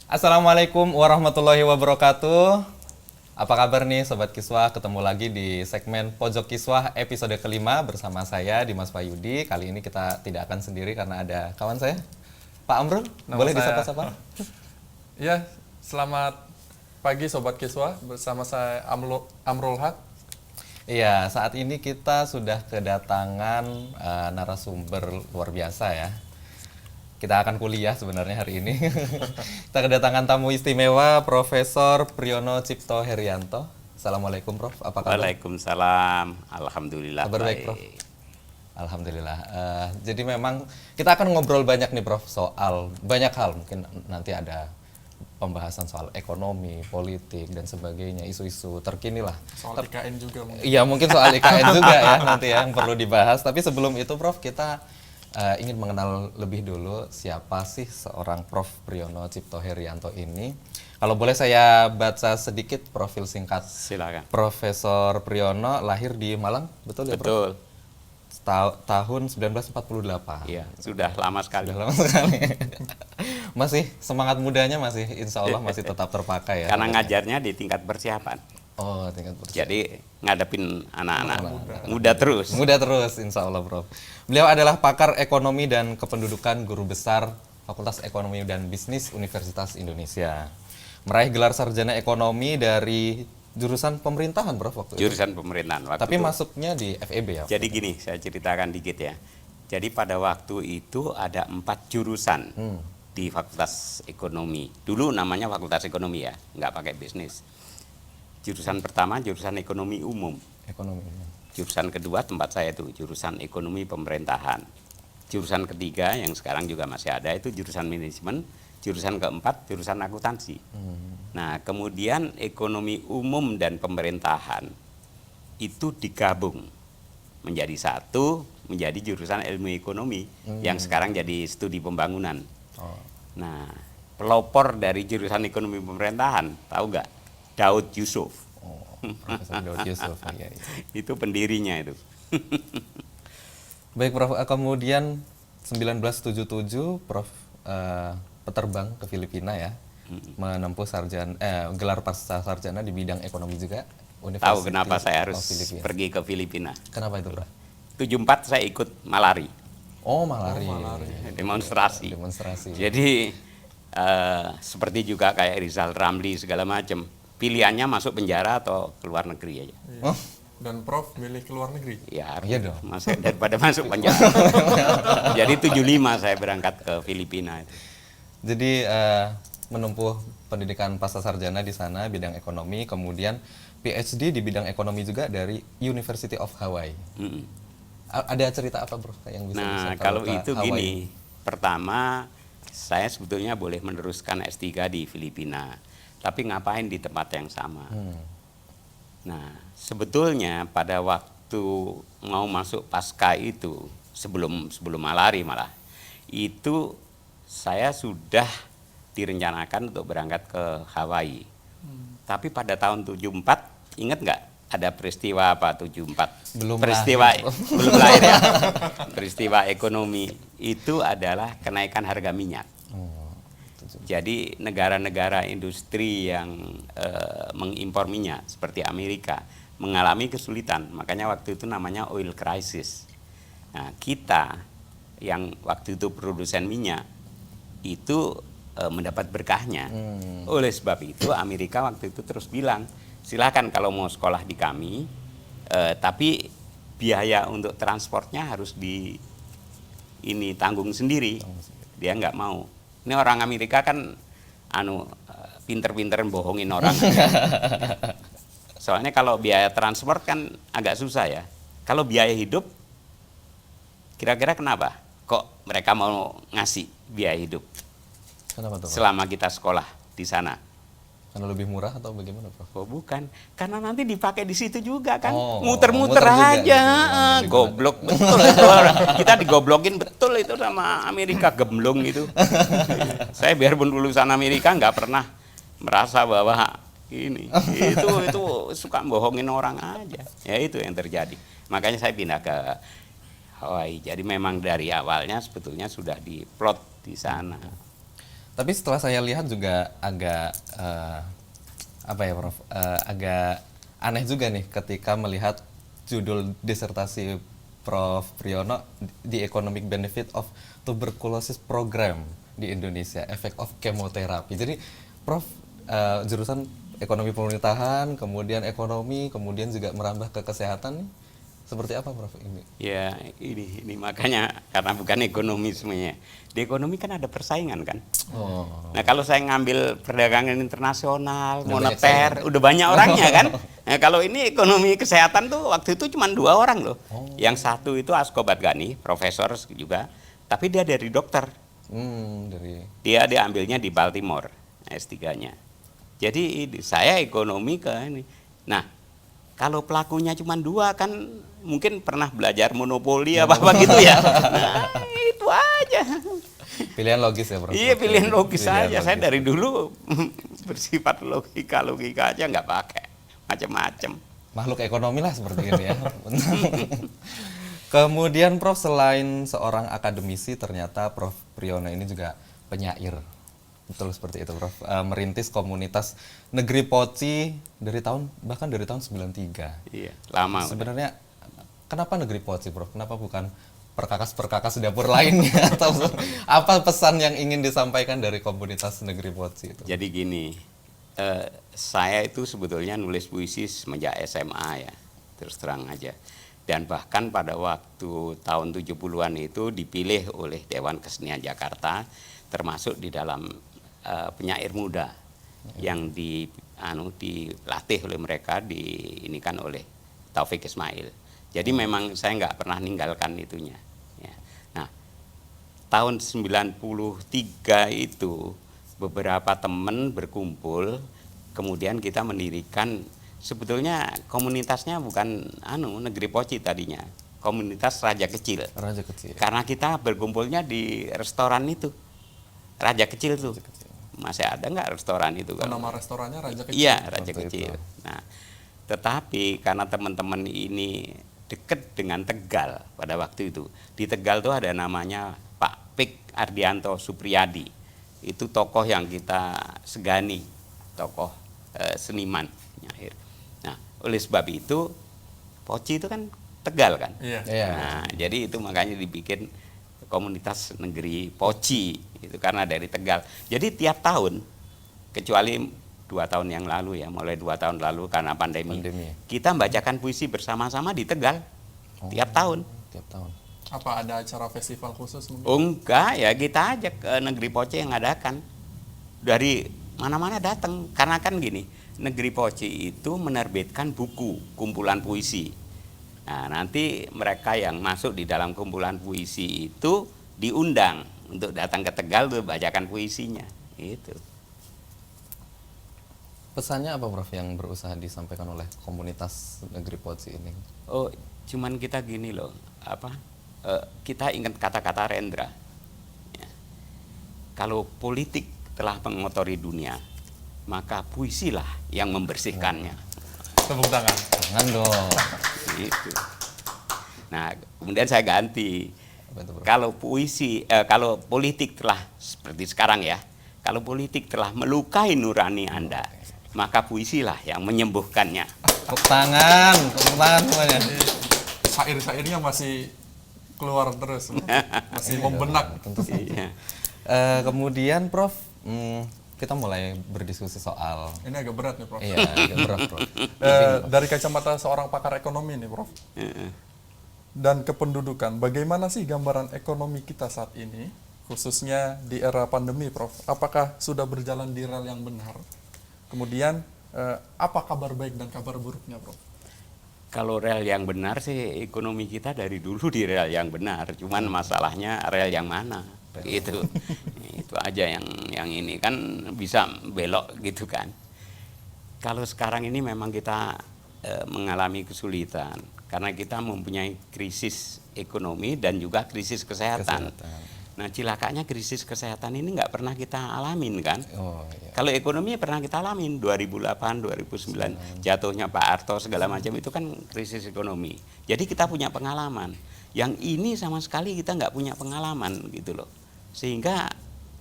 Assalamualaikum warahmatullahi wabarakatuh. Apa kabar nih Sobat Kiswah? Ketemu lagi di segmen Pojok Kiswah episode kelima bersama saya Dimas Payudi. Kali ini kita tidak akan sendiri karena ada kawan saya, Pak Amrul. Boleh disapa-sapa? Ya, selamat pagi Sobat Kiswah, bersama saya Amrul Haq. Iya, saat ini kita sudah kedatangan narasumber luar biasa ya. Kita akan kuliah sebenarnya hari ini. Kita kedatangan tamu istimewa Profesor Priyono Cipto Herianto. Assalamualaikum Prof, apa kabar? Waalaikumsalam, alhamdulillah Kabar baik Prof? Alhamdulillah. Jadi memang kita akan ngobrol banyak nih Prof soal banyak hal. Mungkin nanti ada pembahasan soal ekonomi, politik dan sebagainya, isu-isu terkini lah. Soal IKN juga mungkin. Iya, mungkin soal IKN juga ya nanti yang perlu dibahas. Tapi sebelum itu Prof, kita ingin mengenal lebih dulu siapa sih seorang Prof Priyono Cipto Herianto ini. Kalau boleh saya baca sedikit profil singkat. Silakan. Profesor Priyono lahir di Malang, betul ya Prof? Betul. Tahun 1948. Iya, sudah lama sekali. Sudah lama sekali. Masih semangat mudanya masih insya Allah masih tetap terpakai ya. Karena ngajarnya di tingkat persiapan. Oh, tingkat persiapan. Jadi ngadepin anak-anak muda terus. Muda terus, insya Allah, Prof. Beliau adalah pakar ekonomi dan kependudukan, guru besar Fakultas Ekonomi dan Bisnis Universitas Indonesia. Meraih gelar sarjana ekonomi dari jurusan pemerintahan, Prof, waktu itu. Jurusan pemerintahan waktu Tapi itu. masuknya di FEB ya? Jadi gini, saya ceritakan dikit ya. Jadi pada waktu itu ada 4 jurusan di Fakultas Ekonomi. Dulu namanya Fakultas Ekonomi ya, nggak pakai bisnis. Jurusan pertama jurusan ekonomi umum. Ekonomi. Jurusan kedua tempat saya itu jurusan ekonomi pemerintahan. Jurusan ketiga yang sekarang juga masih ada itu jurusan manajemen. Jurusan keempat jurusan akuntansi. Nah, kemudian ekonomi umum dan pemerintahan itu digabung menjadi satu, menjadi jurusan ilmu ekonomi yang sekarang jadi studi pembangunan. Oh. Nah, pelopor dari jurusan ekonomi pemerintahan tahu nggak? Daud Yusuf. Oh, Profesor Daud Yusuf. Iya, iya. Itu pendirinya itu. Baik Prof, kemudian 1977 Prof peterbang ke Filipina ya, menempuh gelar pasca sarjana di bidang ekonomi juga. Tahu kenapa saya harus of Filipina. pergi ke Filipina? Kenapa itu Prof? 74 saya ikut malari, Oh, malari. demonstrasi. Demonstrasi. Jadi seperti juga kayak Rizal Ramli segala macam. Pilihannya masuk penjara atau keluar negeri aja. Oh, Dan Prof milih ke luar negeri. Ya, Iya dong. daripada masuk penjara. Jadi 75 saya berangkat ke Filipina itu. jadi menempuh pendidikan pasca sarjana di sana bidang ekonomi, kemudian PhD di bidang ekonomi juga dari University of Hawaii. Mm-mm. Ada cerita apa Bro yang bisa Nah, bisa kalau ke itu Hawaii? gini, pertama saya sebetulnya boleh meneruskan S3 di Filipina, tapi ngapain di tempat yang sama? Nah, sebetulnya pada waktu mau masuk pasca itu, sebelum malari malah, itu saya sudah direncanakan untuk berangkat ke Hawaii. Tapi pada tahun 74, ingat nggak ada peristiwa apa 74? Belum peristiwa lahir. belum lahir ya. Peristiwa ekonomi itu adalah kenaikan harga minyak. Oh, Jadi negara-negara industri yang mengimpor minyak seperti Amerika mengalami kesulitan. Makanya waktu itu namanya oil crisis. Nah, kita yang waktu itu produsen minyak itu mendapat berkahnya. Oleh sebab itu Amerika waktu itu terus bilang, silakan kalau mau sekolah di kami, tapi biaya untuk transportnya harus tanggung sendiri. Dia nggak mau. Ini orang Amerika kan pinter-pinter bohongin orang. Soalnya kalau biaya transport kan agak susah ya. Kalau biaya hidup, kira-kira kenapa? Kok mereka mau ngasih biaya hidup kenapa tuh Prof? selama kita sekolah di sana? Karena lebih murah atau bagaimana Prof? Oh bukan, karena nanti dipakai di situ juga kan, Oh, muter-muter muter juga aja, gitu. goblok betul itu. Kita digoblokin betul itu sama Amerika, gemblong itu. Saya biarpun lulusan Amerika nggak pernah merasa bahwa itu suka bohongin orang aja. Ya itu yang terjadi. Makanya saya pindah ke Hawaii. Jadi memang dari awalnya sebetulnya sudah diplot di sana. Tapi setelah saya lihat juga agak apa ya Prof, agak aneh juga nih ketika melihat judul disertasi Prof Priyono, The Economic Benefit of Tuberculosis Program di Indonesia, Effect of Chemotherapy. Jadi Prof jurusan ekonomi pemerintahan, kemudian ekonomi, kemudian juga merambah ke kesehatan nih. Seperti apa Prof ini? Ya ini makanya karena bukan ekonomi semuanya. Di ekonomi kan ada persaingan kan. Oh. Nah kalau saya ngambil perdagangan internasional, Udah banyak moneter, udah banyak orangnya kan. Nah kalau ini ekonomi kesehatan tuh waktu itu cuma 2 orang loh. Yang satu itu Asko Badgani, profesor juga, tapi dia dari dokter. Dia diambilnya di Baltimore S3-nya. Jadi saya ekonomi ke ini. Nah kalau pelakunya cuma 2 kan mungkin pernah belajar monopoli apa gitu ya. Nah, itu aja. Pilihan logis ya Prof? Iya pilihan logis Pilihan aja. Saya logis. dari dulu bersifat logika aja nggak pakai macam-macam. Makhluk ekonomi lah seperti ini ya. Kemudian Prof, selain seorang akademisi, ternyata Prof Priyono ini juga penyair. Betul seperti itu Prof. Merintis komunitas Negeri Poci bahkan dari tahun 93. Iya, lama. Sebenarnya kenapa Negeri Poci Prof? Kenapa bukan perkakas-perkakas dapur lainnya? Atau apa pesan yang ingin disampaikan dari komunitas Negeri Poci itu? Jadi gini, saya itu sebetulnya nulis puisi semenjak SMA ya, terus terang aja. Dan bahkan pada waktu tahun 70-an itu dipilih oleh Dewan Kesenian Jakarta, termasuk di dalam penyair muda yang dilatih oleh mereka, diinikan oleh Taufik Ismail. Jadi memang saya nggak pernah ninggalkan itunya. Ya. Nah, tahun 93 itu beberapa teman berkumpul, kemudian kita mendirikan, sebetulnya komunitasnya bukan Negeri Poci tadinya, komunitas Raja Kecil. Raja Kecil. Karena kita berkumpulnya di restoran itu, Raja Kecil tuh. Masih ada nggak restoran itu? Nama restorannya Raja Kecil. Iya, Raja Waktu Kecil. itu. Nah, tetapi karena teman-teman ini dekat dengan Tegal pada waktu itu. Di Tegal tuh ada namanya Pak Pik Ardianto Supriyadi. Itu tokoh yang kita segani, tokoh seniman penyair. Nah, oleh sebab itu Poci itu kan Tegal kan. Iya. Nah, jadi itu makanya dibikin komunitas Negeri Poci itu karena dari Tegal. Jadi tiap tahun kecuali 2 tahun yang lalu ya, mulai 2 tahun lalu karena pandemi. Kita membacakan puisi bersama-sama di Tegal tiap tahun. Tiap tahun. Apa ada acara festival khusus mungkin? Oh enggak ya, kita ajak ke Negeri Poci yang ngadakan. Dari mana-mana datang karena kan gini, Negeri Poci itu menerbitkan buku kumpulan puisi. Nah, nanti mereka yang masuk di dalam kumpulan puisi itu diundang untuk datang ke Tegal tuh bacakan puisinya. Itu. Pesannya apa Prof yang berusaha disampaikan oleh komunitas Negeri Poci ini? Oh, cuman kita gini loh, kita ingat kata-kata Rendra. Ya. Kalau politik telah mengotori dunia, maka puisilah yang membersihkannya. Tepuk tangan. Jangan dong. Gitu. Nah, kemudian saya ganti. Apa itu, Prof? Kalau politik telah seperti sekarang ya, kalau politik telah melukai nurani Anda, maka puisilah yang menyembuhkannya. Tepuk tangan semuanya. Syair-syairnya masih keluar terus, masih membenak. Tentu saja. Iya. Kemudian Prof, kita mulai berdiskusi soal Ini agak berat nih, Prof. iya, agak berat, Prof. Dari kacamata seorang pakar ekonomi nih, Prof. Dan kependudukan, bagaimana sih gambaran ekonomi kita saat ini, khususnya di era pandemi, Prof? Apakah sudah berjalan di rel yang benar? Kemudian, apa kabar baik dan kabar buruknya, Prof? Kalau rel yang benar sih ekonomi kita dari dulu di rel yang benar, cuman masalahnya rel yang mana, gitu. Itu aja yang ini kan bisa belok gitu kan. Kalau sekarang ini memang kita mengalami kesulitan karena kita mempunyai krisis ekonomi dan juga krisis kesehatan. Nah, cilakanya krisis kesehatan ini nggak pernah kita alamin kan. Oh, iya. Kalau ekonomi pernah kita alamin 2008, 2009 jatuhnya Pak Harto segala macam itu kan krisis ekonomi. Jadi kita punya pengalaman. Yang ini sama sekali kita nggak punya pengalaman gitu loh. Sehingga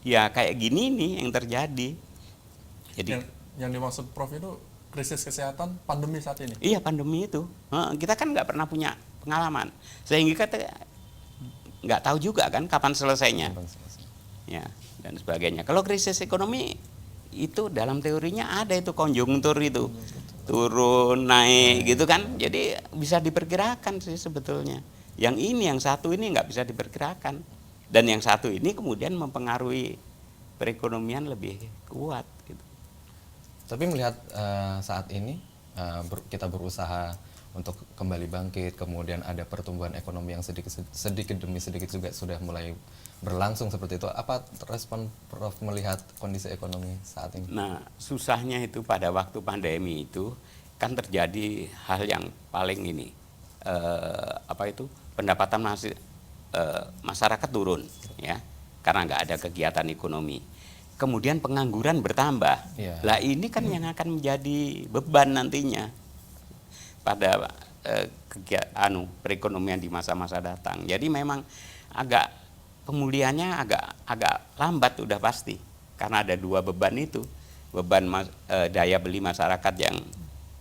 ya kayak gini nih yang terjadi. Jadi Yang dimaksud Prof itu krisis kesehatan pandemi saat ini. iya, pandemi itu. Kita kan nggak pernah punya pengalaman. Sehingga kita nggak tahu juga kan kapan selesainya. Ya, dan sebagainya. Kalau krisis ekonomi itu dalam teorinya ada itu konjunktur itu. Turun, naik gitu kan. Jadi bisa diperkirakan sih sebetulnya. Yang ini, yang satu ini nggak bisa diperkirakan. Dan yang satu ini kemudian mempengaruhi perekonomian lebih kuat gitu. Tapi melihat saat ini kita berusaha untuk kembali bangkit, kemudian ada pertumbuhan ekonomi yang sedikit demi sedikit juga sudah mulai berlangsung seperti itu. Apa respon Prof melihat kondisi ekonomi saat ini? Nah, susahnya itu pada waktu pandemi itu kan terjadi hal yang paling ini pendapatan masyarakat turun ya, karena nggak ada kegiatan ekonomi. Kemudian pengangguran bertambah. Iya. Lah ini kan yang akan menjadi beban nantinya pada perekonomian di masa-masa datang. Jadi memang agak pemulihannya agak lambat udah pasti, karena ada dua beban itu, beban daya beli masyarakat yang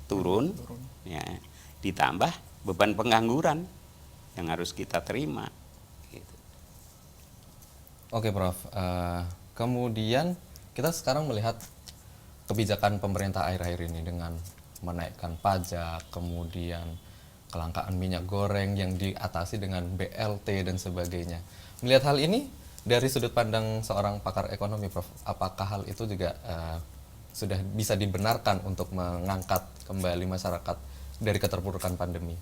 turun. Ya, ditambah beban pengangguran yang harus kita terima. Gitu. Oke Prof, kemudian kita sekarang melihat kebijakan pemerintah akhir-akhir ini dengan menaikkan pajak, kemudian kelangkaan minyak goreng yang diatasi dengan BLT dan sebagainya. Melihat hal ini dari sudut pandang seorang pakar ekonomi, Prof, apakah hal itu juga sudah bisa dibenarkan untuk mengangkat kembali masyarakat dari keterpurukan pandemi?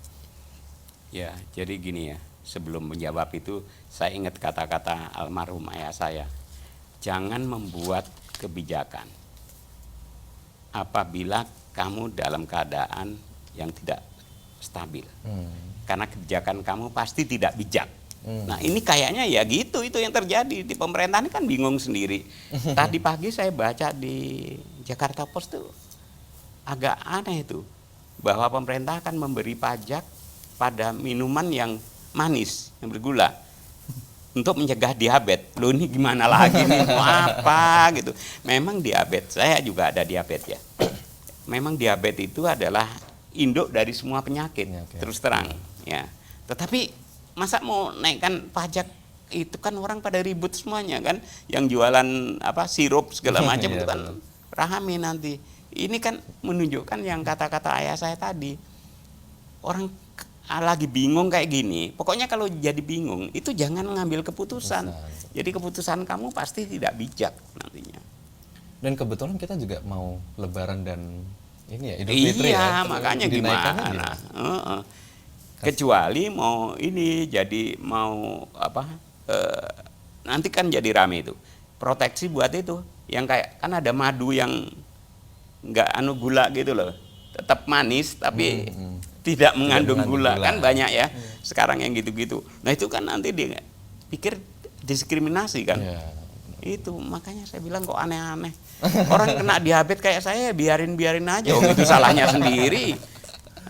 Ya, jadi gini ya, sebelum menjawab itu saya ingat kata-kata almarhum ayah saya. Jangan membuat kebijakan apabila kamu dalam keadaan yang tidak stabil. Karena kebijakan kamu pasti tidak bijak. Nah, ini kayaknya ya gitu, itu yang terjadi di pemerintahan kan bingung sendiri. Tadi pagi saya baca di Jakarta Post tuh agak aneh itu, bahwa pemerintah akan memberi pajak pada minuman yang manis, yang bergula, untuk mencegah diabetes. Loh, ini gimana lagi nih, mau apa gitu. Memang diabetes, saya juga ada diabetes ya. Memang diabetes itu adalah induk dari semua penyakit, terus terang ya. Tetapi masa mau naikkan pajak, itu kan orang pada ribut semuanya kan, yang jualan sirup segala macam itu kan rahami nanti. Ini kan menunjukkan yang kata-kata ayah saya tadi, orang lagi bingung kayak gini. Pokoknya kalau jadi bingung itu jangan ngambil keputusan. Jadi keputusan kamu pasti tidak bijak nantinya. Dan kebetulan kita juga mau Lebaran dan ini ya Idul Fitri ya. Iya, makanya gimana? Kecuali mau ini jadi mau nanti kan jadi rame itu. Proteksi buat itu. Yang kayak kan ada madu yang nggak gula gitu loh. Tetap manis tapi tidak mengandung gula. Kan banyak ya sekarang yang gitu-gitu. Nah, itu kan nanti dia pikir diskriminasi kan. Itu makanya saya bilang kok aneh-aneh. Orang kena diabetes kayak saya biarin aja. Oh, itu salahnya sendiri.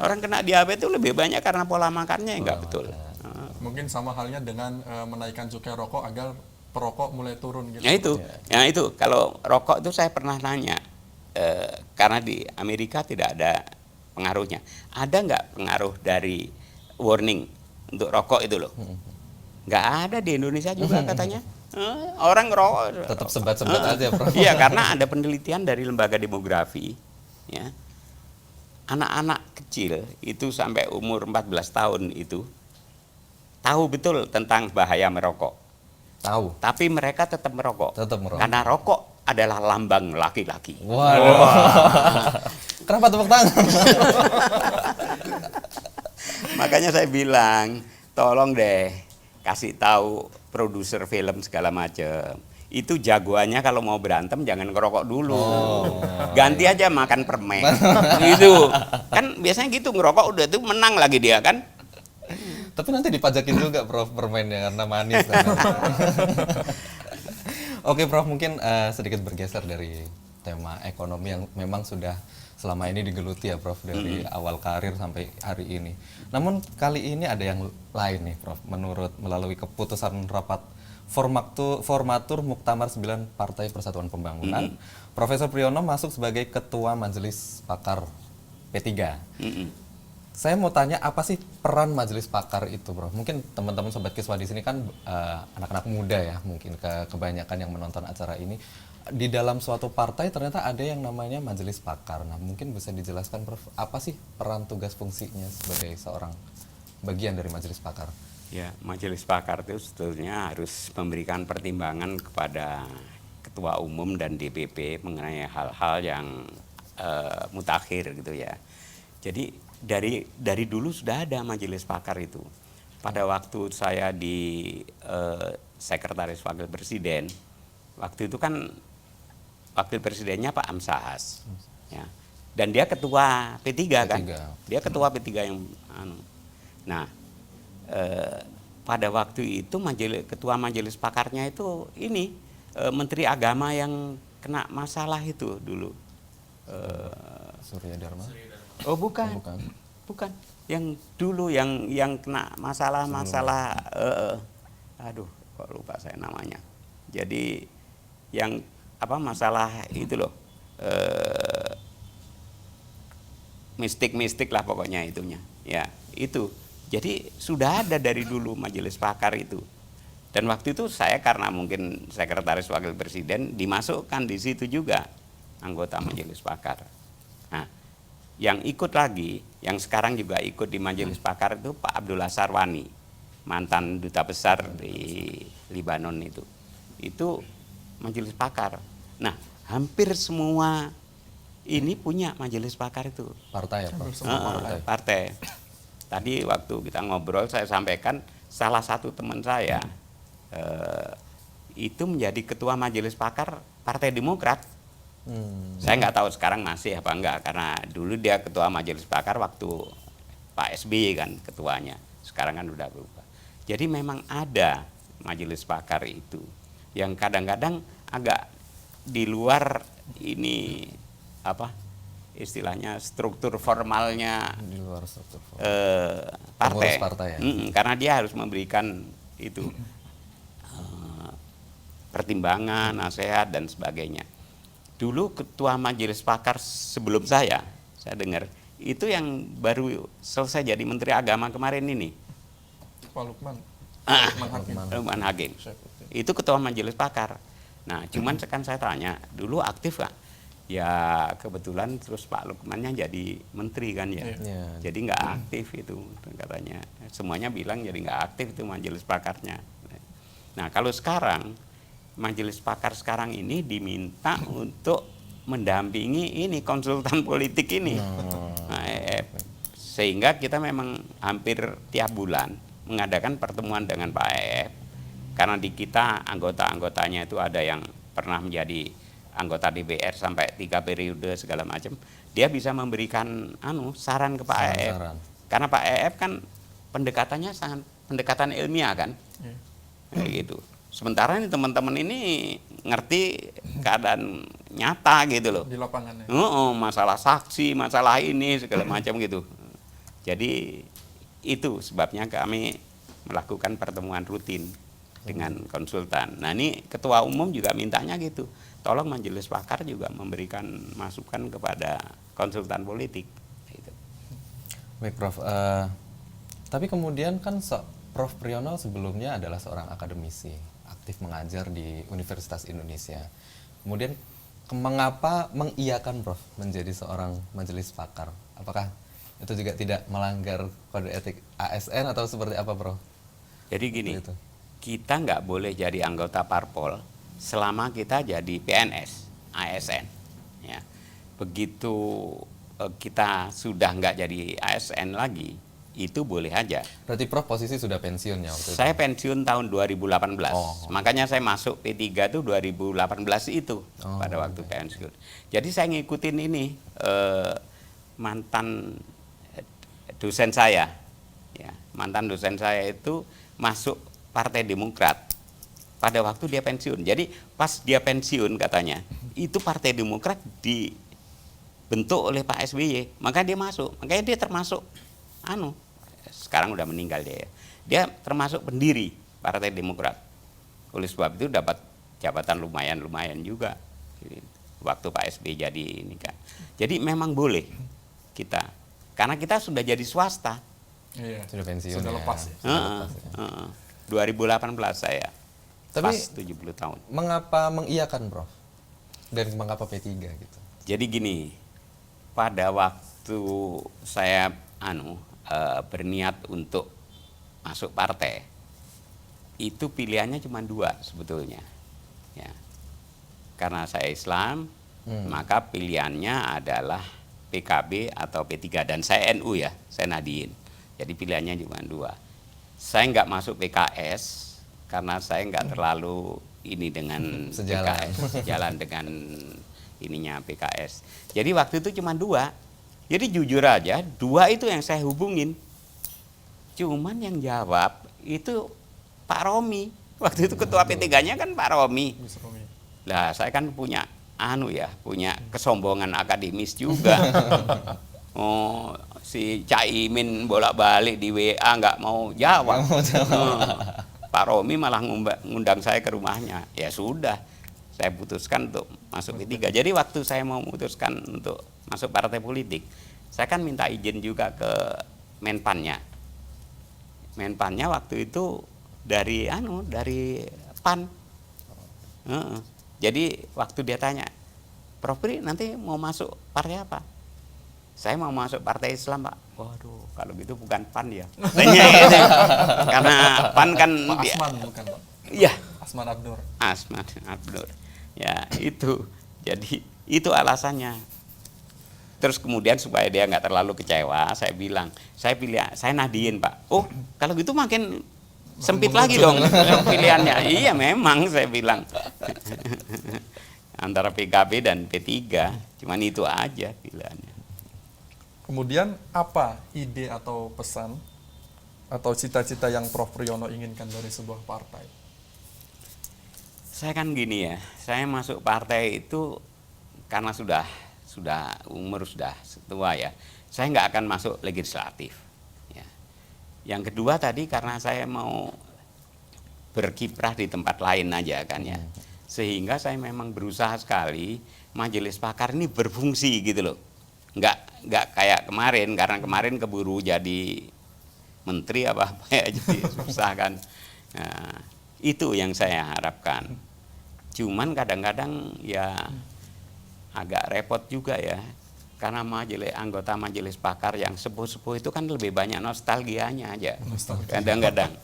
Orang kena diabetes itu lebih banyak karena pola makannya yang nggak betul. Mungkin sama halnya dengan menaikkan cukai rokok agar perokok mulai turun gitu. Ya itu kalau rokok itu saya pernah nanya, karena di Amerika tidak ada pengaruhnya. Ada nggak pengaruh dari warning untuk rokok itu loh? Nggak ada di Indonesia juga katanya. Orang ngerokok tetap sebat-sebat aja, Prof. Iya, karena ada penelitian dari lembaga demografi ya. Anak-anak kecil itu sampai umur 14 tahun itu tahu betul tentang bahaya merokok. Tahu. Tapi mereka tetap merokok. Tetap merokok. Karena rokok adalah lambang laki-laki. Waduh. Kenapa tepuk tangan? Makanya saya bilang, tolong deh kasih tahu produser film segala macam. Itu jagoannya kalau mau berantem jangan ngerokok dulu. Ganti aja makan permen. Gitu. Kan biasanya gitu, ngerokok udah tuh menang lagi dia kan. Tapi nanti dipajakin juga Prof permennya karena manis. Oke Prof, mungkin sedikit bergeser dari tema ekonomi yang memang sudah selama ini digeluti ya Prof dari awal karir sampai hari ini. Namun kali ini ada yang lain nih Prof, melalui keputusan rapat Formatur Muktamar 9 Partai Persatuan Pembangunan. Profesor Priyono masuk sebagai Ketua Majelis Pakar P3. Saya mau tanya apa sih peran Majelis Pakar itu, Bro? Mungkin teman-teman Sobat Kiswa di sini kan anak-anak muda ya, mungkin kebanyakan yang menonton acara ini. Di dalam suatu partai ternyata ada yang namanya Majelis Pakar. Nah, mungkin bisa dijelaskan, Prof, apa sih peran tugas fungsinya sebagai seorang bagian dari Majelis Pakar? Ya, Majelis Pakar itu sebetulnya harus memberikan pertimbangan kepada Ketua Umum dan DPP mengenai hal-hal yang mutakhir gitu ya. Jadi dari dulu sudah ada Majelis Pakar itu. Pada waktu saya di Sekretaris Wakil Presiden, waktu itu kan Wakil Presidennya Pak Amsahas, ya. Dan dia Ketua P3 kan, dia Ketua P3 yang Nah, pada waktu itu Ketua Majelis Pakarnya itu ini Menteri Agama yang kena masalah itu dulu. Surya Dharma? Oh bukan. Yang dulu yang kena masalah aduh kok lupa saya namanya. Jadi yang masalah itu loh, mistik lah pokoknya itunya. Ya itu. Jadi sudah ada dari dulu Majelis Pakar itu. Dan waktu itu saya karena mungkin Sekretaris Wakil Presiden dimasukkan di situ juga anggota Majelis Pakar. Nah, yang ikut lagi, yang sekarang juga ikut di Majelis Pakar itu Pak Abdullah Sarwani, mantan duta besar di Libanon itu. Itu Majelis Pakar. Nah, hampir semua ini punya Majelis Pakar itu. Partai ya, Prof? Partai. Tadi waktu kita ngobrol saya sampaikan salah satu teman saya itu menjadi Ketua Majelis Pakar Partai Demokrat. Saya nggak tahu sekarang masih apa enggak, karena dulu dia Ketua Majelis Pakar waktu Pak SBY kan ketuanya, sekarang kan udah berubah. Jadi memang ada Majelis Pakar itu yang kadang-kadang agak di luar ini istilahnya struktur formalnya Di luar struktur partai, partai ya? Karena dia harus memberikan itu pertimbangan, nasihat dan sebagainya. Dulu Ketua Majelis Pakar sebelum saya dengar itu yang baru selesai jadi Menteri Agama kemarin ini, Pak Lukman. Lukman Hakim. Itu Ketua Majelis Pakar. Nah, cuman kan saya tanya, dulu aktif nggak? Ya kebetulan terus Pak Lukmannya jadi menteri kan ya. Jadi nggak aktif itu katanya. Semuanya bilang jadi nggak aktif itu Majelis Pakarnya. Nah, kalau sekarang Majelis Pakar sekarang ini diminta untuk mendampingi ini konsultan politik ini. Sehingga kita memang hampir tiap bulan mengadakan pertemuan dengan Pak EF. Karena di kita anggota-anggotanya itu ada yang pernah menjadi anggota DPR sampai 3 periode segala macam. Dia bisa memberikan saran ke Pak EF. Karena Pak EF kan pendekatannya sangat pendekatan ilmiah kan. Kayak gitu. Sementara ini teman-teman ini ngerti keadaan nyata gitu loh. Di lapangannya. Masalah saksi, masalah ini segala macam gitu. Jadi itu sebabnya kami melakukan pertemuan rutin dengan konsultan. Nah, ini Ketua Umum juga mintanya gitu. Tolong Majelis Pakar juga memberikan masukan kepada konsultan politik. Gitu. Baik, Prof. Tapi kemudian kan Prof Priyono sebelumnya adalah seorang akademisi, aktif mengajar di Universitas Indonesia. Kemudian mengapa mengiyakan Prof menjadi seorang Majelis Pakar? Apakah itu juga tidak melanggar kode etik ASN atau seperti apa, Prof? Jadi gini, kita nggak boleh jadi anggota parpol selama kita jadi PNS, ASN. Ya. Begitu kita sudah nggak jadi ASN lagi, itu boleh aja. Berarti Prof posisi sudah pensiun ya waktu itu? Saya pensiun tahun 2018. Makanya saya masuk P3 itu 2018 itu pada waktu pensiun. Jadi saya ngikutin ini mantan dosen saya. Ya, mantan dosen saya itu masuk Partai Demokrat pada waktu dia pensiun. Jadi pas dia pensiun katanya, itu Partai Demokrat dibentuk oleh Pak SBY, makanya dia masuk. Makanya dia termasuk sekarang udah meninggal dia. Dia termasuk pendiri Partai Demokrat Oleh sebab itu dapat jabatan lumayan juga waktu Pak SBY jadi ini kan. Jadi memang boleh kita, karena kita sudah jadi swasta. Iya. Sudah pensiun Sudah ya. lepas ya. Sudah lepas ya. 2018 saya Tapi pas 70 tahun. mengapa mengiyakan Prof? Dan mengapa P3 gitu? Jadi gini, pada waktu saya berniat untuk masuk partai, itu pilihannya cuma dua sebetulnya. Ya. Karena saya Islam, maka pilihannya adalah PKB atau P3, dan saya NU ya, saya Nahdien. Jadi pilihannya cuma dua. Saya nggak masuk PKS karena saya nggak terlalu ini dengan Sejalan. PKS, sejalan dengan ininya PKS. Jadi waktu itu cuma dua. Jadi jujur aja, dua itu yang saya hubungin. Cuman yang jawab itu Pak Romi. Waktu itu ketua P3-nya kan Pak Romi. Gus Romi. Lah saya kan punya punya kesombongan akademis juga. Oh, si Caimin bolak-balik di WA nggak mau jawab. Pak Romi malah ngundang saya ke rumahnya. Ya sudah, saya putuskan untuk masuk P3. Jadi waktu saya mau memutuskan untuk masuk partai politik, saya kan minta izin juga ke Menpannya. Menpannya waktu itu dari PAN. Jadi waktu dia tanya, Prof Pri nanti mau masuk partai apa? Saya mau masuk partai Islam, Pak. Waduh, kalau gitu bukan PAN ya. Karena PAN kan Pak Asman bukan Pak? Iya, Asman Abnur. Asman Abdur. Ya, itu. Jadi itu alasannya. Terus kemudian supaya dia nggak terlalu kecewa, saya bilang, saya Nahdien, Pak. Oh, kalau gitu makin sempit lagi dong pilihannya. Iya, memang saya bilang. Antara PKB dan P3, cuman itu aja pilihannya. Kemudian apa ide atau pesan atau cita-cita yang Prof Priyono inginkan dari sebuah partai? Saya kan gini ya, saya masuk partai itu karena sudah umur sudah tua ya. Saya nggak akan masuk legislatif. Ya. Yang kedua tadi karena saya mau berkiprah di tempat lain aja kan ya, sehingga saya memang berusaha sekali majelis pakar ini berfungsi gitu loh. Nggak kayak kemarin, karena kemarin keburu jadi menteri apa ya, jadi susah kan. Nah, itu yang saya harapkan. Cuman kadang-kadang ya agak repot juga ya, karena anggota majelis pakar yang sepuh-sepuh itu kan lebih banyak nostalgianya aja. Kadang-kadang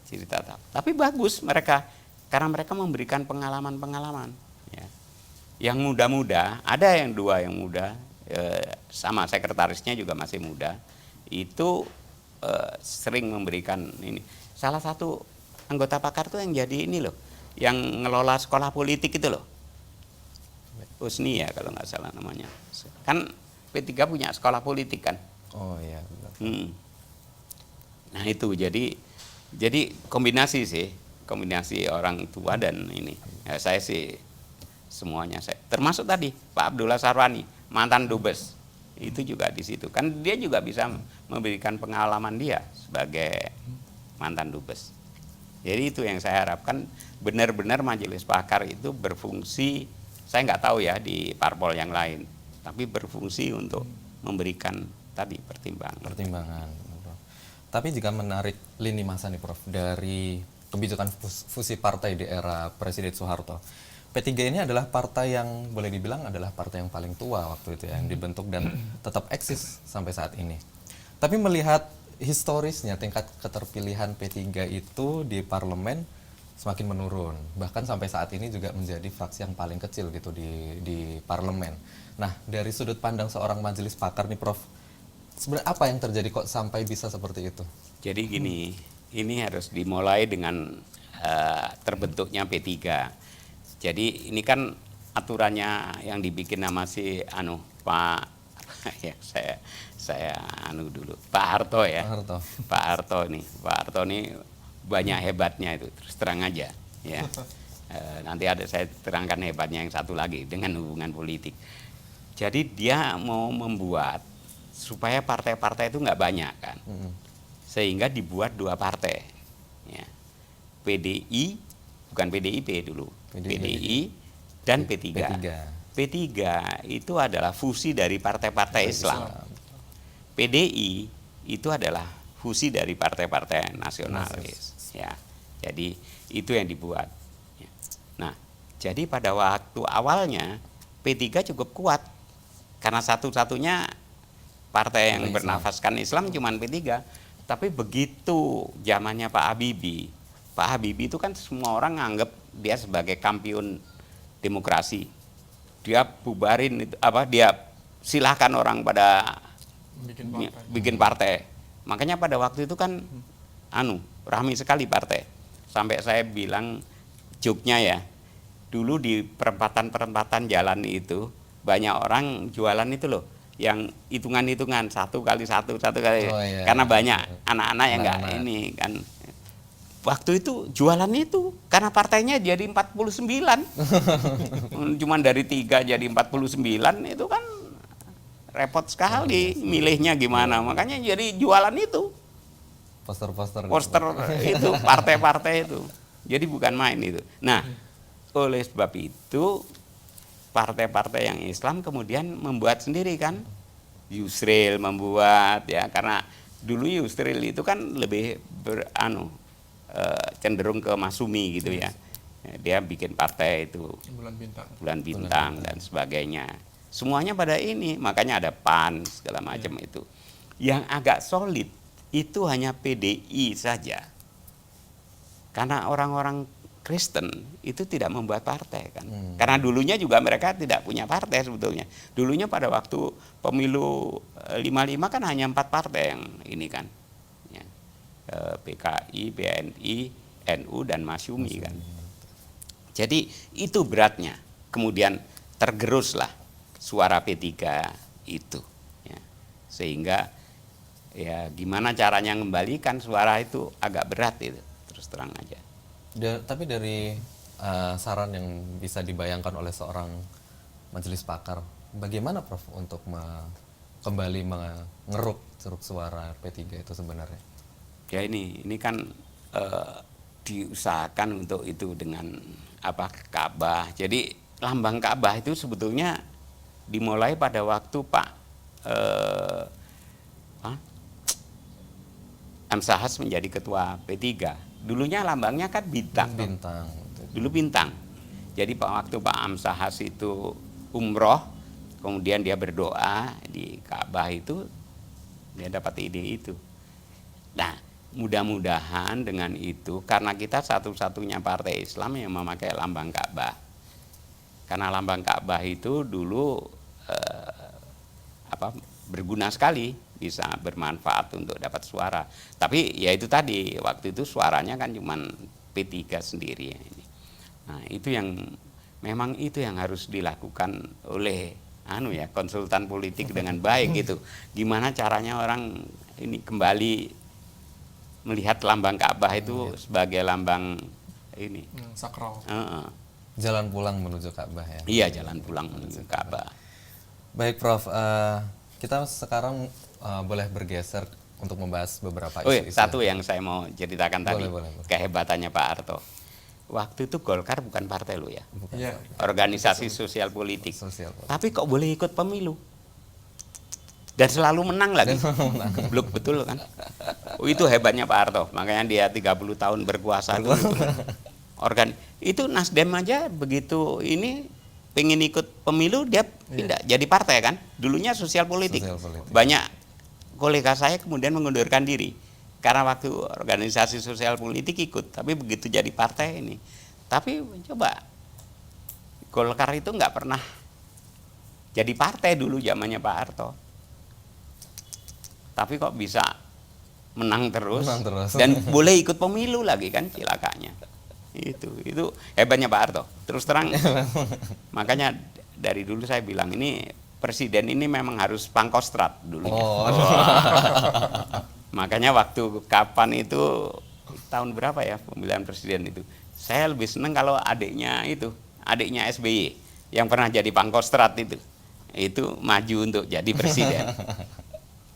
cerita tapi bagus mereka, karena mereka memberikan pengalaman-pengalaman ya. Yang muda-muda, ada yang dua yang muda, sama sekretarisnya juga masih muda, itu sering memberikan ini. Salah satu anggota pakar tuh yang jadi ini loh, yang ngelola sekolah politik itu loh, Husni ya kalau nggak salah namanya. Kan P3 punya sekolah politik kan. Oh iya benar. Nah itu jadi kombinasi orang tua dan ini. Ya, saya sih semuanya termasuk tadi Pak Abdullah Sarwani, mantan dubes, itu juga di situ kan, dia juga bisa memberikan pengalaman dia sebagai mantan dubes. Jadi itu yang saya harapkan, benar-benar majelis pakar itu berfungsi. Saya nggak tahu ya di parpol yang lain, tapi berfungsi untuk memberikan tadi pertimbangan. Prof. Tapi jika menarik lini masa nih Prof, dari kebijakan fusi partai di era Presiden Soeharto, P3 ini adalah partai yang boleh dibilang adalah partai yang paling tua waktu itu ya, yang dibentuk dan tetap eksis sampai saat ini. Tapi melihat historisnya tingkat keterpilihan P3 itu di parlemen semakin menurun. Bahkan sampai saat ini juga menjadi fraksi yang paling kecil gitu di parlemen. Nah, dari sudut pandang seorang majelis pakar nih Prof, sebenarnya apa yang terjadi kok sampai bisa seperti itu? Jadi gini, ini harus dimulai dengan terbentuknya P3. Jadi ini kan aturannya yang dibikin nama si Pak ya saya dulu Pak Harto ya. Pak Harto ini banyak hebatnya itu, terus terang aja ya. Nanti saya terangkan hebatnya yang satu lagi dengan hubungan politik. Jadi dia mau membuat supaya partai-partai itu nggak banyak kan, sehingga dibuat dua partai ya. PDI bukan PDIP dulu, PDI. PDI dan P3. P3. P3 itu adalah fusi dari partai-partai Islam. PDI itu adalah fusi dari partai-partai nasionalis. Ya, jadi itu yang dibuat. Ya. Nah, jadi pada waktu awalnya P3 cukup kuat karena satu-satunya partai yang bernafaskan Islam cuma P3. Tapi begitu zamannya Pak Habibie itu kan semua orang nganggap dia sebagai kampiun demokrasi. Dia bubarin itu dia silahkan orang pada bikin partai. Makanya pada waktu itu kan ramai sekali partai. Sampai saya bilang joknya ya, dulu di perempatan jalan itu banyak orang jualan itu loh, yang hitungan satu kali iya. karena banyak anak-anak yang nggak ini kan. Waktu itu jualan itu karena partainya jadi 49. Cuman dari 3 jadi 49 itu kan repot sekali milihnya gimana. Makanya jadi jualan itu. Poster Itu partai-partai itu. Jadi bukan main itu. Nah, oleh sebab itu partai-partai yang Islam kemudian membuat sendiri kan. Yusril membuat ya, karena dulu Yusril itu kan lebih cenderung ke Masumi gitu ya. Dia bikin partai itu Bulan Bintang dan sebagainya. Semuanya pada ini, makanya ada PAN segala macam itu. Yang agak solid itu hanya PDI saja. Karena orang-orang Kristen itu tidak membuat partai kan. Karena dulunya juga mereka tidak punya partai sebetulnya. Dulunya pada waktu pemilu 55 kan hanya 4 partai yang ini kan. PKI, BNI, NU dan Masyumi kan. Jadi itu beratnya. Kemudian tergeruslah suara P3 itu. Ya. Sehingga ya gimana caranya mengembalikan suara itu agak berat itu, terus terang aja. Tapi dari saran yang bisa dibayangkan oleh seorang majelis pakar, bagaimana Prof untuk kembali mengeruk ceruk suara P3 itu sebenarnya? Ya ini kan diusahakan untuk itu dengan Ka'bah. Jadi lambang Ka'bah itu sebetulnya dimulai pada waktu Pak Amsahas menjadi ketua P3. Dulunya lambangnya kan bintang. Dulu bintang. Jadi waktu Pak Amsahas itu umroh, kemudian dia berdoa di Ka'bah itu, dia dapat ide itu. Nah, mudah-mudahan dengan itu, karena kita satu-satunya partai Islam yang memakai lambang Ka'bah. Karena lambang Ka'bah itu dulu berguna sekali, bisa bermanfaat untuk dapat suara. Tapi ya itu tadi, waktu itu suaranya kan cuma P3 sendiri. Nah, itu yang memang itu yang harus dilakukan oleh konsultan politik dengan baik gitu. Gimana caranya orang ini kembali melihat lambang Ka'bah itu sebagai lambang ini sakral. Jalan pulang menuju Ka'bah ya. Iya, jalan pulang menuju Ka'bah. Baik Prof, kita sekarang boleh bergeser untuk membahas beberapa isu-isu. Satu yang saya mau ceritakan tadi, boleh. kehebatannya Pak Harto. Waktu itu Golkar bukan partai lo ya, Iya. organisasi sosial politik. Tapi kok boleh ikut pemilu? Dan selalu menang lagi. Geblok betul kan. Itu hebatnya Pak Harto. Makanya dia 30 tahun berkuasa dulu. Itu Nasdem aja begitu ini pengen ikut pemilu dia pindah jadi partai kan. Dulunya sosial politik. Banyak kolega saya kemudian mengundurkan diri karena waktu organisasi sosial politik ikut, tapi begitu jadi partai ini. Tapi coba Golkar itu nggak pernah jadi partai dulu zamannya Pak Harto. Tapi kok bisa menang terus. Dan boleh ikut pemilu lagi kan, cilakanya. Itu hebatnya Pak Harto. Terus terang, makanya dari dulu saya bilang ini presiden ini memang harus pangkostrat dulu. Makanya waktu kapan itu tahun berapa ya pemilihan presiden itu, saya lebih senang kalau adiknya SBY yang pernah jadi pangkostrat itu maju untuk jadi presiden.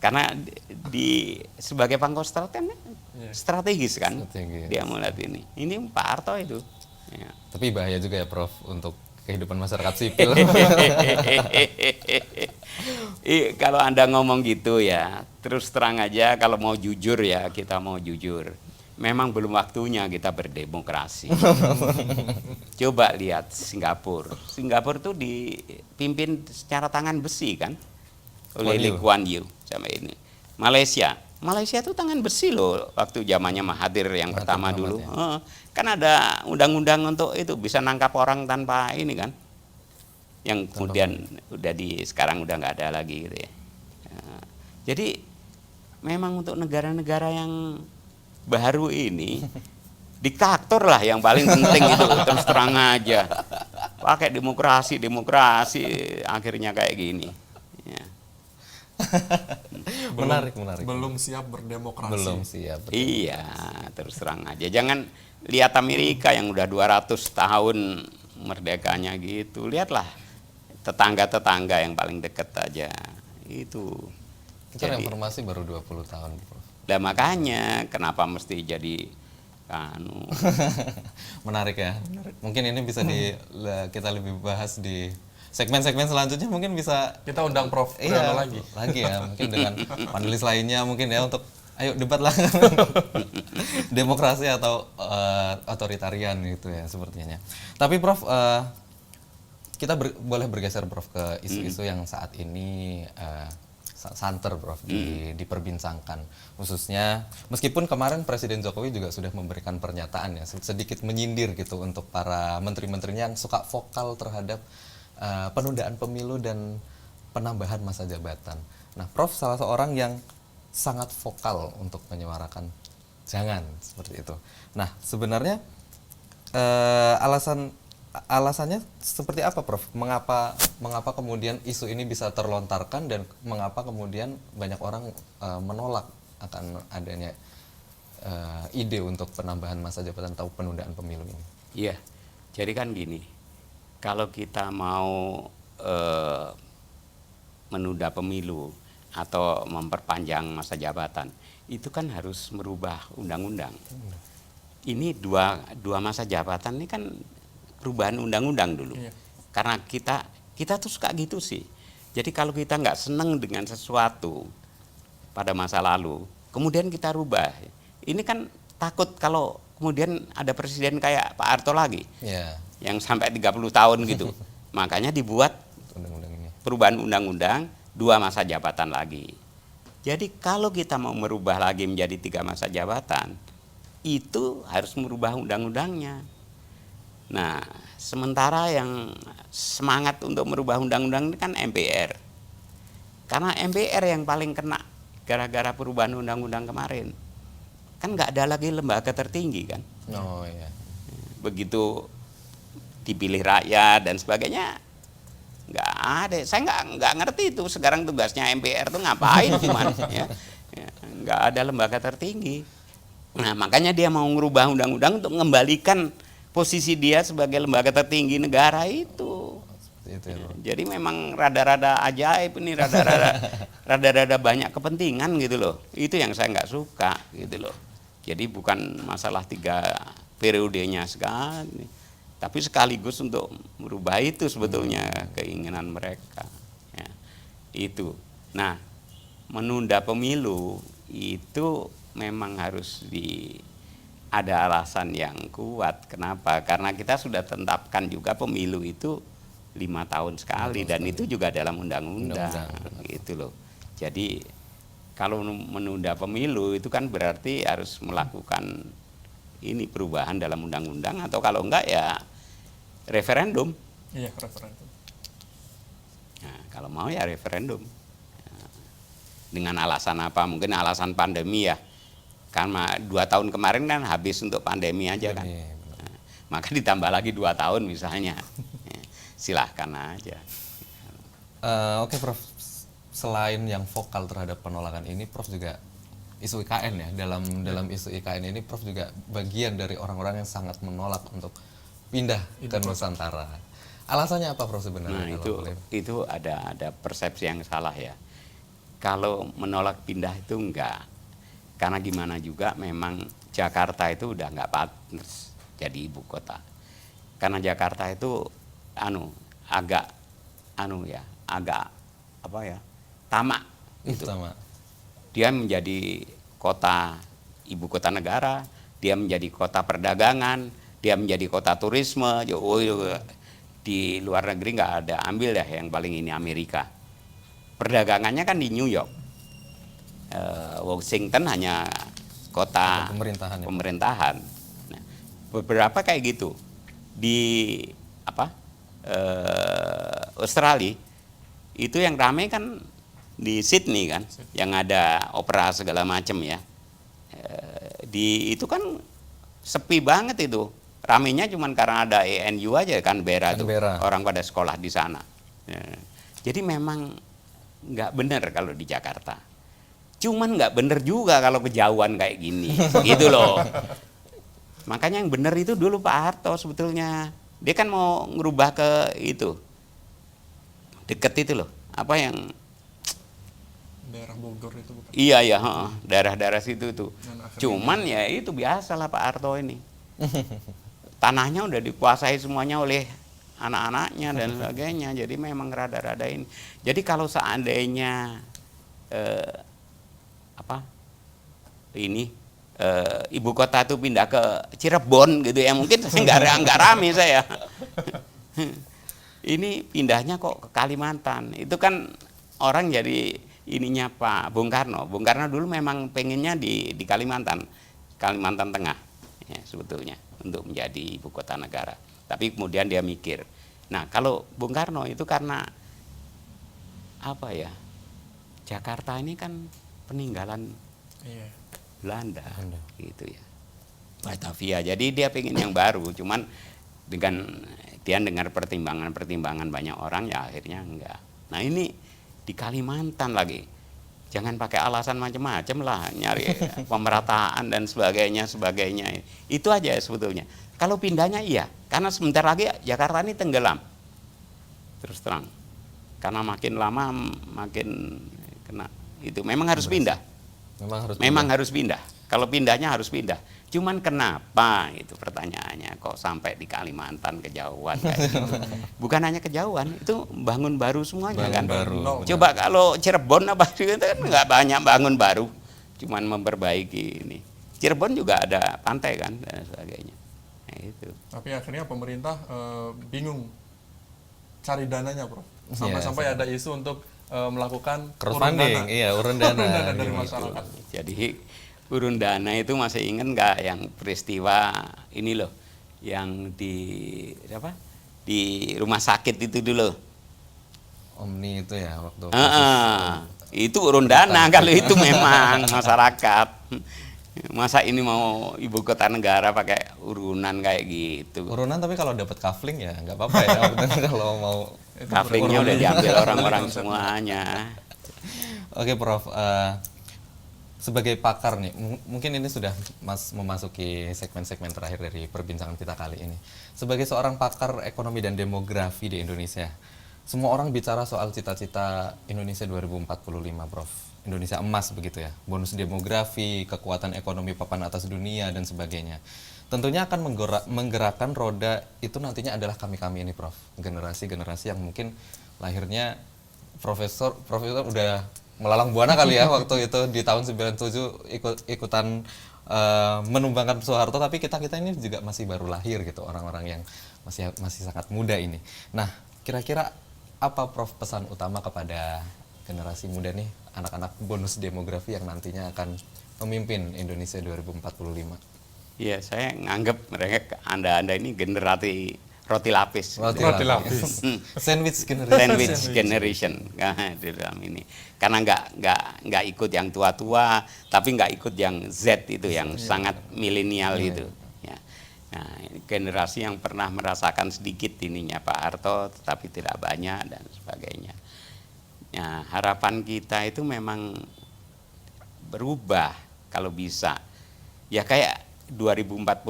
Karena sebagai pangkostrat kan strategis kan. Dia melihat ini Pak Harto itu Ya. Tapi bahaya juga ya Prof untuk kehidupan masyarakat sipil. Kalau Anda ngomong gitu ya, terus terang aja kalau mau jujur ya, kita mau jujur. Memang belum waktunya kita berdemokrasi. Coba lihat Singapura. Singapura tuh dipimpin secara tangan besi kan oleh Lee Kuan Yew sama ini. Malaysia tuh tangan besi loh waktu zamannya Mahathir yang pertama dulu. Ya. Kan ada undang-undang untuk itu bisa nangkap orang tanpa ini kan. Yang kemudian sekarang udah nggak ada lagi gitu ya. Jadi memang untuk negara-negara yang baru ini diktator lah yang paling penting itu, terus terang aja. Pakai demokrasi akhirnya kayak gini. Ya. Menarik. Belum siap berdemokrasi. Belum siap. Betul. Iya, terus terang aja. Jangan lihat Amerika yang udah 200 tahun merdekanya gitu. Lihatlah tetangga-tetangga yang paling dekat aja. Itu. Kita reformasi baru 20 tahun, Prof. Nah makanya kenapa mesti jadi Menarik ya. Mungkin ini bisa kita lebih bahas di segmen-segmen selanjutnya, mungkin bisa Kita undang Prof. iya, Priyono lagi. ya, mungkin dengan panelis lainnya mungkin ya untuk ayo debat lah. Demokrasi atau otoritarian gitu ya sepertinya. Tapi Prof, kita boleh bergeser Prof ke isu-isu yang saat ini santer Prof diperbincangkan, khususnya meskipun kemarin Presiden Jokowi juga sudah memberikan pernyataan ya sedikit menyindir gitu untuk para menteri-menterinya yang suka vokal terhadap penundaan pemilu dan penambahan masa jabatan. Nah, Prof salah seorang yang sangat vokal untuk menyuarakan jangan seperti itu. Nah, sebenarnya alasannya seperti apa, Prof? Mengapa kemudian isu ini bisa terlontarkan dan mengapa kemudian banyak orang menolak akan adanya ide untuk penambahan masa jabatan atau penundaan pemilu ini? Iya, jadi kan gini, kalau kita mau menunda pemilu atau memperpanjang masa jabatan, itu kan harus merubah undang-undang. Ini dua masa jabatan ini kan perubahan undang-undang dulu. Iya. Karena kita tuh suka gitu sih. Jadi kalau kita nggak seneng dengan sesuatu pada masa lalu, kemudian kita rubah. Ini kan takut kalau kemudian ada presiden kayak Pak Harto lagi, yang sampai 30 tahun gitu. Makanya dibuat perubahan undang-undang 2 masa jabatan lagi. Jadi kalau kita mau merubah lagi menjadi 3 masa jabatan, itu harus merubah undang-undangnya. Nah, sementara yang semangat untuk merubah undang-undang ini kan MPR. Karena MPR yang paling kena gara-gara perubahan undang-undang kemarin. Kan nggak ada lagi lembaga tertinggi kan. Oh iya. Begitu dipilih rakyat dan sebagainya, nggak ada. Saya nggak ngerti itu sekarang tugasnya MPR tuh ngapain cuman ya. Nggak ada lembaga tertinggi. Nah, makanya dia mau merubah undang-undang untuk mengembalikan posisi dia sebagai lembaga tertinggi negara itu. Seperti itu ya. Jadi memang rada-rada ajaib ini, rada-rada banyak kepentingan gitu loh. Itu yang saya nggak suka gitu loh. Jadi bukan masalah 3 periodenya sekali, tapi sekaligus untuk merubah itu sebetulnya keinginan mereka. Ya, itu. Nah, menunda pemilu itu memang harus ada alasan yang kuat. Kenapa? Karena kita sudah tetapkan juga pemilu itu 5 tahun sekali dan itu juga dalam undang-undang gitu loh. Jadi kalau menunda pemilu itu kan berarti harus melakukan ini perubahan dalam undang-undang, atau kalau enggak ya referendum. Iya, referendum. Nah, kalau mau ya referendum. Dengan alasan apa? Mungkin alasan pandemi ya. Karena 2 tahun kemarin kan habis untuk pandemi aja kan. Nah, maka ditambah lagi 2 tahun misalnya. Silahkan aja. Oke Prof, selain yang vokal terhadap penolakan ini, Prof juga isu IKN ya. Dalam isu IKN ini Prof juga bagian dari orang-orang yang sangat menolak untuk pindah ke Nusantara. Alasannya apa Prof sebenarnya? Nah, itu ada persepsi yang salah ya. Kalau menolak pindah itu enggak. Karena gimana juga memang Jakarta itu udah nggak pantas jadi ibu kota. Karena Jakarta itu agak apa ya, tamak gitu. Sama. Dia menjadi kota ibu kota negara, dia menjadi kota perdagangan, dia menjadi kota turisme. Di luar negeri nggak ada, ambil dah yang paling ini Amerika. Perdagangannya kan di New York. Washington hanya kota Pemerintahan. pemerintahan. Nah, beberapa kayak gitu di Australia itu yang ramai kan di Sydney kan, yang ada opera segala macam ya. Di itu kan sepi banget itu, ramenya cuman karena ada ANU aja kan, Canberra tuh orang pada sekolah di sana. Jadi memang nggak benar kalau di Jakarta. Cuman nggak bener juga kalau kejauhan kayak gini, gitu loh. Makanya yang bener itu dulu Pak Harto sebetulnya. Dia kan mau ngerubah ke itu, deket itu loh, apa yang Daerah Bogor itu bukan? iya, daerah-daerah situ tuh. Cuman ya itu biasalah Pak Harto ini. Tanahnya udah dikuasai semuanya oleh anak-anaknya dan sebagainya. Jadi memang rada-rada ini. Jadi kalau seandainya ibu kota itu pindah ke Cirebon gitu ya, mungkin saya nggak rame saya. Ini pindahnya kok ke Kalimantan. Itu kan orang jadi ininya Pak Bung Karno. Bung Karno dulu memang pengennya di Kalimantan Tengah ya, sebetulnya untuk menjadi ibu kota negara. Tapi kemudian dia mikir. Nah kalau Bung Karno itu karena apa ya? Jakarta ini kan peninggalan Belanda gitu ya, Batavia. Jadi dia pengen yang baru, cuman dengan dia dengar pertimbangan banyak orang ya akhirnya enggak. Nah ini di Kalimantan lagi, jangan pakai alasan macam-macam lah, nyari pemerataan dan sebagainya. Itu aja sebetulnya. Kalau pindahnya iya, karena sebentar lagi Jakarta ini tenggelam. Terus terang, karena makin lama makin kena itu, memang harus pindah. Memang harus pindah. Kalau pindahnya harus pindah. Cuman kenapa itu pertanyaannya, kok sampai di Kalimantan kejauhan kayak gitu. Bukan hanya kejauhan, itu bangun baru semuanya kan. Coba kalau Cirebon apa itu kan nggak banyak bangun baru, cuman memperbaiki ini. Cirebon juga ada pantai kan dan sebagainya. Nah, itu. Tapi akhirnya pemerintah bingung cari dananya, Prof. Sampai-sampai ada isu untuk melakukan crowdfunding, urun dana dari gitu. masyarakat. Jadi urun dana itu masih ingat nggak yang peristiwa ini loh, yang di rumah sakit itu dulu. Omni itu ya waktu. Itu urun dana kalau itu memang masyarakat. Masa ini mau ibu kota negara pakai urunan kayak gitu. Urunan tapi kalau dapat kafling ya nggak apa-apa ya. Kalau mau kaflingnya udah diambil orang-orang semuanya. Oke Prof, sebagai pakar nih, mungkin ini sudah memasuki segmen-segmen terakhir dari perbincangan kita kali ini. Sebagai seorang pakar ekonomi dan demografi di Indonesia, semua orang bicara soal cita-cita Indonesia 2045, Prof. Indonesia emas begitu ya, bonus demografi, kekuatan ekonomi papan atas dunia dan sebagainya. Tentunya akan menggerakkan roda itu nantinya adalah kami-kami ini, Prof. Generasi-generasi yang mungkin lahirnya profesor udah melalang buana kali ya waktu itu di tahun 97 ikutan menumbangkan Soeharto, tapi kita ini juga masih baru lahir gitu, orang-orang yang masih sangat muda ini. Nah, kira-kira apa Prof pesan utama kepada generasi muda nih, anak-anak bonus demografi yang nantinya akan memimpin Indonesia 2045? Iya, saya nganggap Anda ini generasi roti lapis. Roti lapis. Sandwich generation di dalam ini. Karena nggak ikut yang tua-tua, tapi nggak ikut yang Z itu, yang sangat milenial itu. Ya. Nah, ini generasi yang pernah merasakan sedikit ininya Pak Harto, tetapi tidak banyak dan sebagainya. Nah, harapan kita itu memang berubah kalau bisa. Ya kayak 2045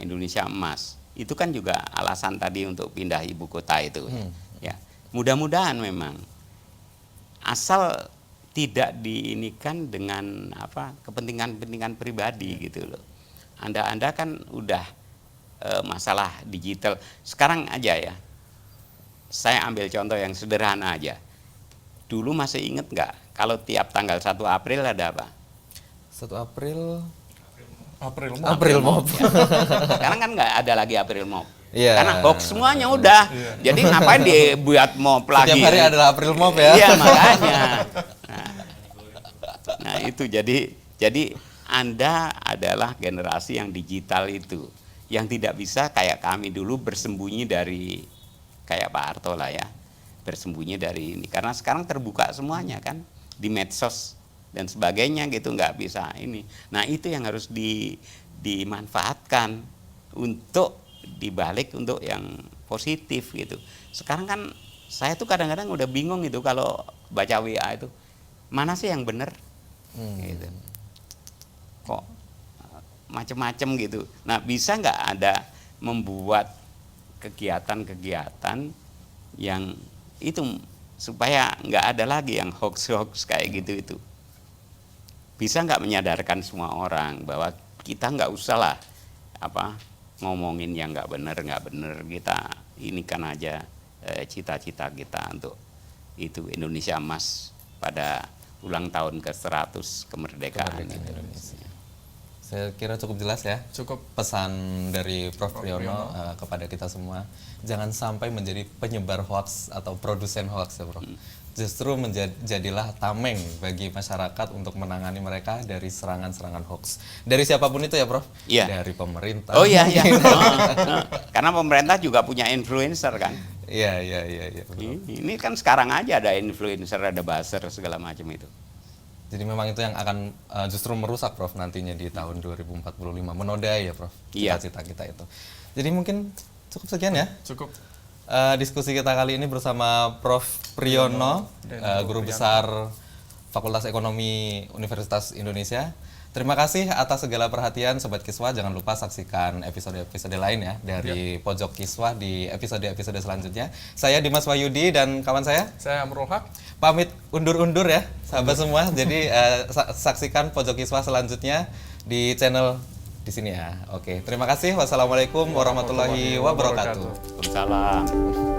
Indonesia emas. Itu kan juga alasan tadi untuk pindah ibu kota itu. Ya. Mudah-mudahan memang asal tidak diinikan dengan kepentingan-kepentingan pribadi gitu loh. Anda kan udah masalah digital. Sekarang aja ya, saya ambil contoh yang sederhana aja. Dulu masih inget nggak kalau tiap tanggal 1 April ada apa? 1 April April Mop. Sekarang kan nggak ada lagi April Mop. Iya. Karena hoax semuanya udah. Jadi ngapain dibuat mop lagi? Setiap hari adalah April Mop ya. Iya makanya. Nah itu jadi Anda adalah generasi yang digital itu, yang tidak bisa kayak kami dulu bersembunyi dari kayak Pak Harto lah ya, bersembunyi dari ini. Karena sekarang terbuka semuanya kan di medsos dan sebagainya gitu, nggak bisa ini. Nah itu yang harus dimanfaatkan untuk dibalik untuk yang positif gitu. Sekarang kan saya tuh kadang-kadang udah bingung itu kalau baca WA itu mana sih yang benar gitu. Kok macem-macem gitu. Nah bisa nggak ada membuat kegiatan-kegiatan yang itu supaya nggak ada lagi yang hoax-hoax kayak gitu itu. Bisa nggak menyadarkan semua orang bahwa kita nggak usah lah ngomongin yang nggak benar, kita ini kan aja cita-cita kita untuk itu Indonesia emas pada ulang tahun ke-100 kemerdekaan Indonesia. Saya kira cukup jelas ya. Cukup. Pesan dari Prof. Priyono kepada kita semua, jangan sampai menjadi penyebar hoax atau produsen hoax ya Prof. Justru jadilah tameng bagi masyarakat untuk menangani mereka dari serangan-serangan hoax. Dari siapapun itu ya Prof? Iya. Dari pemerintah. Oh iya. Karena pemerintah juga punya influencer kan. Iya. Ini kan sekarang aja ada influencer, ada buzzer segala macam itu. Jadi memang itu yang akan justru merusak Prof nantinya di tahun 2045, menodai ya Prof Iya. cita-cita kita itu. Jadi mungkin cukup sekian ya. Cukup. Diskusi kita kali ini bersama Prof. Priyono, Guru Besar Fakultas Ekonomi Universitas Indonesia. Terima kasih atas segala perhatian Sobat Kiswah. Jangan lupa saksikan episode-episode lain ya dari Pojok Kiswah di episode-episode selanjutnya. Saya Dimas Wahyudi dan kawan saya Amrul Haq. pamit undur-undur ya sahabat semua. Jadi saksikan Pojok Kiswah selanjutnya di channel di sini ya. Oke, terima kasih. Wassalamualaikum warahmatullahi wabarakatuh. Waalaikumsalam.